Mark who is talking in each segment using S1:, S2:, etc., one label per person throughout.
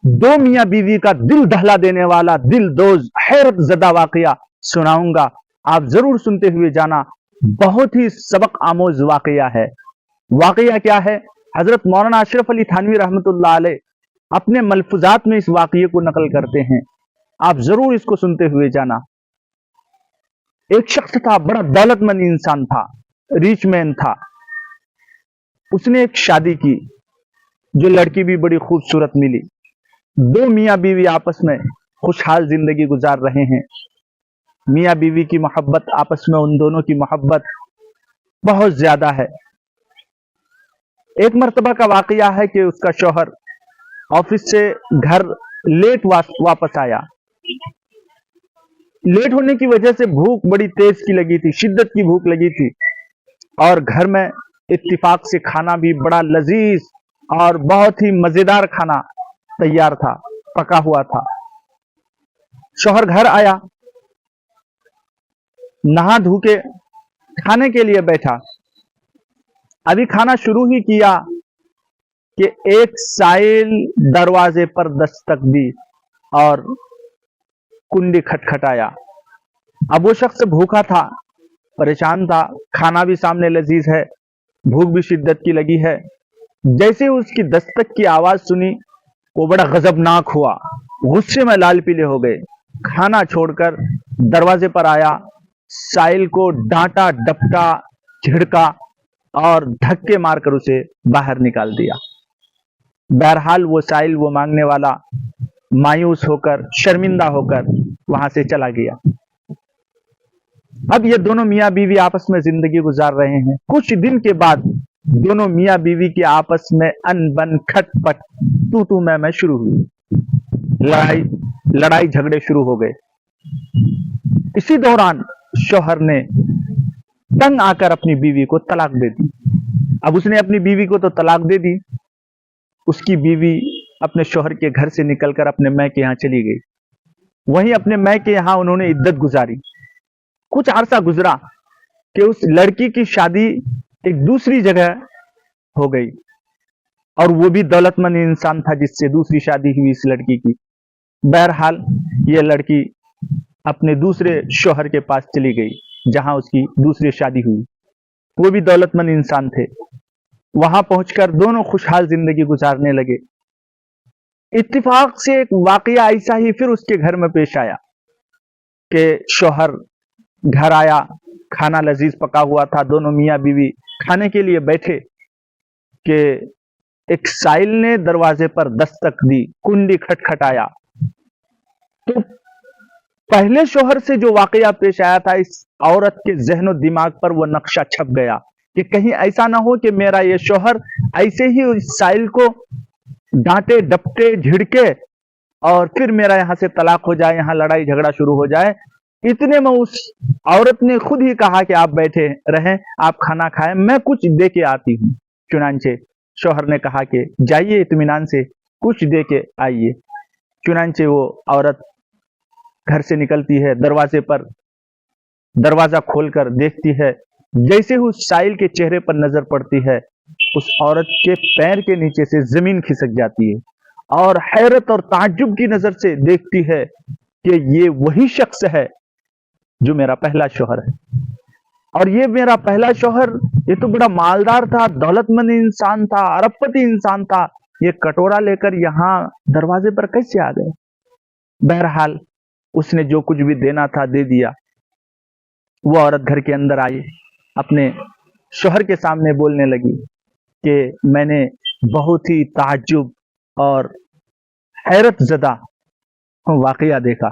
S1: دو میاں بیوی کا دل دہلا دینے والا دل دوز حیرت زدہ واقعہ سناؤں گا، آپ ضرور سنتے ہوئے جانا، بہت ہی سبق آموز واقعہ ہے۔ واقعہ کیا ہے؟ حضرت مولانا اشرف علی تھانوی رحمۃ اللہ علیہ اپنے ملفوظات میں اس واقعے کو نقل کرتے ہیں، آپ ضرور اس کو سنتے ہوئے جانا۔ ایک شخص تھا، بڑا دولت مند انسان تھا، ریچ مین تھا۔ اس نے ایک شادی کی، جو لڑکی بھی بڑی خوبصورت ملی۔ دو میاں بیوی آپس میں خوشحال زندگی گزار رہے ہیں۔ میاں بیوی کی محبت، آپس میں ان دونوں کی محبت بہت زیادہ ہے۔ ایک مرتبہ کا واقعہ ہے کہ اس کا شوہر آفس سے گھر لیٹ واپس آیا۔ لیٹ ہونے کی وجہ سے بھوک بڑی تیز کی لگی تھی، شدت کی بھوک لگی تھی، اور گھر میں اتفاق سے کھانا بھی بڑا لذیذ اور بہت ہی مزیدار کھانا تیار تھا، پکا ہوا تھا۔ شوہر گھر آیا، نہا دھو کے کھانے کے لیے بیٹھا۔ ابھی کھانا شروع ہی کیا کہ ایک سائل دروازے پر دستک دی اور کنڈی کھٹکھٹایا۔ اب وہ شخص بھوکا تھا، پریشان تھا، کھانا بھی سامنے لذیذ ہے، بھوک بھی شدت کی لگی ہے۔ جیسے اس کی دستک کی آواز سنی، وہ بڑا غضبناک ہوا، غصے میں لال پیلے ہو گئے، کھانا چھوڑ کر دروازے پر آیا، سائل کو ڈانٹا ڈپٹا، جھڑکا اور دھکے مار کر اسے باہر نکال دیا۔ بہرحال وہ سائل، وہ مانگنے والا، مایوس ہو کر، شرمندہ ہو کر وہاں سے چلا گیا۔ اب یہ دونوں میاں بیوی آپس میں زندگی گزار رہے ہیں۔ کچھ دن کے بعد دونوں میاں بیوی کے آپس میں ان بن، کھٹ پٹ، تو تو میں شروع ہوئی، لڑائی جھگڑے شروع ہو گئے۔ اسی دوران شوہر نے تنگ آ کر اپنی بیوی کو طلاق دے دی۔ اب اس نے اپنی بیوی کو تو طلاق دے دی، اس کی بیوی اپنے شوہر کے گھر سے نکل کر اپنے مائیں کے یہاں چلی گئی۔ وہیں اپنے مائیں کے یہاں انہوں نے عدت گزاری۔ کچھ عرصہ گزرا کہ اس لڑکی کی شادی ایک دوسری جگہ ہو گئی، اور وہ بھی دولت مند انسان تھا جس سے دوسری شادی ہوئی اس لڑکی کی۔ بہرحال یہ لڑکی اپنے دوسرے شوہر کے پاس چلی گئی جہاں اس کی دوسری شادی ہوئی، وہ بھی دولت مند انسان تھے۔ وہاں پہنچ کر دونوں خوشحال زندگی گزارنے لگے۔ اتفاق سے ایک واقعہ ایسا ہی پھر اس کے گھر میں پیش آیا کہ شوہر گھر آیا، کھانا لذیذ پکا ہوا تھا، دونوں میاں بیوی کھانے کے لیے بیٹھے کہ ایک سائل نے دروازے پر دستک دی، کنڈی کھٹکھٹایا۔ تو پہلے شوہر سے جو واقعہ پیش آیا تھا، اس عورت کے ذہن و دماغ پر وہ نقشہ چھپ گیا کہ کہیں ایسا نہ ہو کہ میرا یہ شوہر ایسے ہی اس سائل کو ڈانٹے ڈپٹے جھڑکے اور پھر میرا یہاں سے طلاق ہو جائے، یہاں لڑائی جھگڑا شروع ہو جائے۔ اتنے میں اس عورت نے خود ہی کہا کہ آپ بیٹھے رہیں، آپ کھانا کھائیں، میں کچھ دے کے آتی ہوں۔ چنانچہ شوہر نے کہا کہ جائیے اطمینان سے کچھ دے کے آئیے۔ چنانچہ وہ عورت گھر سے نکلتی ہے، دروازے پر دروازہ کھول کر دیکھتی ہے، جیسے ہی اس سائل کے چہرے پر نظر پڑتی ہے، اس عورت کے پیر کے نیچے سے زمین کھسک جاتی ہے، اور حیرت اور تعجب کی نظر سے دیکھتی ہے کہ یہ وہی شخص ہے جو میرا پہلا شوہر ہے۔ اور یہ میرا پہلا شوہر، یہ تو بڑا مالدار تھا، دولت مند انسان تھا، ارب پتی انسان تھا، یہ کٹورا لے کر یہاں دروازے پر کیسے آ گئے؟ بہرحال اس نے جو کچھ بھی دینا تھا دے دیا۔ وہ عورت گھر کے اندر آئی، اپنے شوہر کے سامنے بولنے لگی کہ میں نے بہت ہی تعجب اور حیرت زدہ واقعہ دیکھا،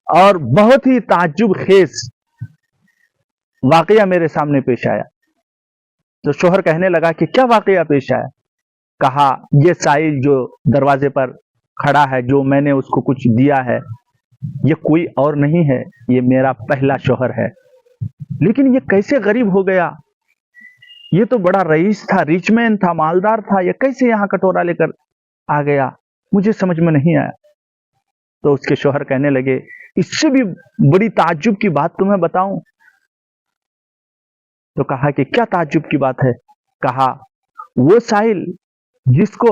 S1: اور بہت ہی تعجب خیز واقعہ میرے سامنے پیش آیا۔ تو شوہر کہنے لگا کہ کیا واقعہ پیش آیا؟ کہا یہ سائل جو دروازے پر کھڑا ہے، جو میں نے اس کو کچھ دیا ہے، یہ کوئی اور نہیں ہے، یہ میرا پہلا شوہر ہے۔ لیکن یہ کیسے غریب ہو گیا؟ یہ تو بڑا رئیس تھا، ریچ مین تھا، مالدار تھا، یہ کیسے یہاں کٹورا لے کر آ گیا؟ مجھے سمجھ میں نہیں آیا۔ تو اس کے شوہر کہنے لگے اس سے بھی بڑی تعجب کی بات تمہیں بتاؤں؟ تو کہا کہ کیا تعجب کی بات ہے؟ کہا وہ سائل جس کو